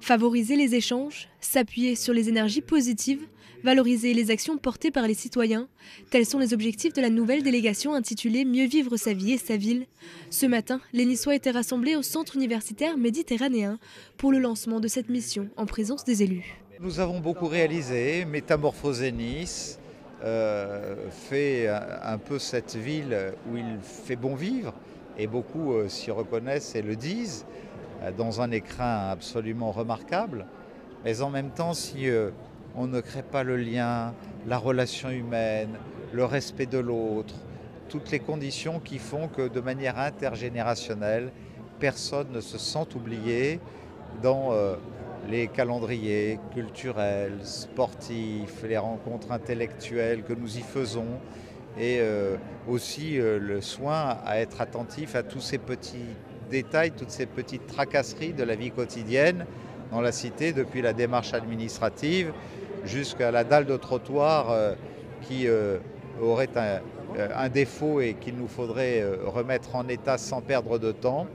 Favoriser les échanges, s'appuyer sur les énergies positives, valoriser les actions portées par les citoyens, tels sont les objectifs de la nouvelle délégation intitulée « Mieux vivre sa vie et sa ville ». Ce matin, les Niçois étaient rassemblés au centre universitaire méditerranéen pour le lancement de cette mission en présence des élus. Nous avons beaucoup réalisé, métamorphosé Nice, fait un peu cette ville où il fait bon vivre, et beaucoup s'y reconnaissent et le disent, dans un écrin absolument remarquable. Mais en même temps, si on ne crée pas le lien, la relation humaine, le respect de l'autre, toutes les conditions qui font que de manière intergénérationnelle, personne ne se sent oublié dans les calendriers culturels, sportifs, les rencontres intellectuelles que nous y faisons, et aussi le soin à être attentif à tous ces petits détails, toutes ces petites tracasseries de la vie quotidienne dans la cité, depuis la démarche administrative jusqu'à la dalle de trottoir qui aurait un défaut et qu'il nous faudrait remettre en état sans perdre de temps.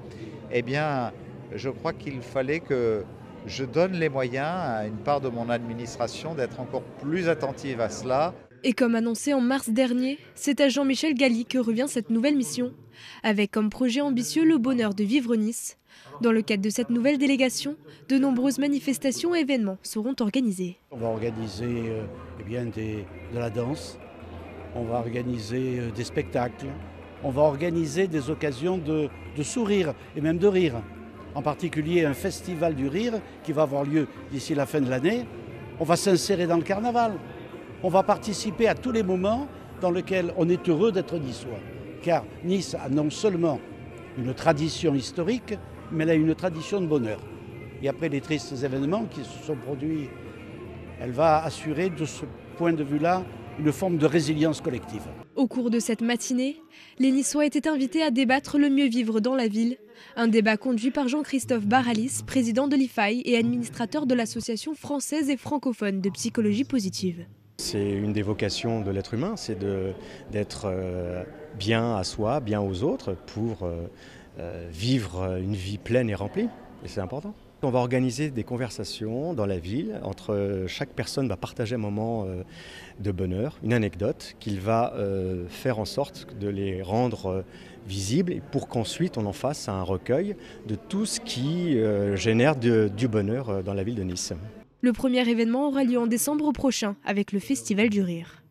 Eh bien, je crois qu'il fallait que je donne les moyens à une part de mon administration d'être encore plus attentive à cela. Et comme annoncé en mars dernier, c'est à Jean-Michel Galli que revient cette nouvelle mission, avec comme projet ambitieux le bonheur de vivre Nice. Dans le cadre de cette nouvelle délégation, de nombreuses manifestations et événements seront organisés. On va organiser de la danse, on va organiser des spectacles, on va organiser des occasions de sourire et même de rire. En particulier un festival du rire qui va avoir lieu d'ici la fin de l'année. On va s'insérer dans le carnaval. On va participer à tous les moments dans lesquels on est heureux d'être niçois. Car Nice a non seulement une tradition historique, mais elle a une tradition de bonheur. Et après les tristes événements qui se sont produits, elle va assurer de ce point de vue-là une forme de résilience collective. Au cours de cette matinée, les Niçois étaient invités à débattre le mieux vivre dans la ville. Un débat conduit par Jean-Christophe Baralis, président de l'IFAI et administrateur de l'Association française et francophone de psychologie positive. C'est une des vocations de l'être humain, c'est d'être bien à soi, bien aux autres, pour vivre une vie pleine et remplie. Et c'est important. On va organiser des conversations dans la ville. Chaque personne va partager un moment de bonheur, une anecdote qu'il va faire en sorte de les rendre visibles pour qu'ensuite on en fasse un recueil de tout ce qui génère du bonheur dans la ville de Nice. Le premier événement aura lieu en décembre prochain avec le Festival du Rire.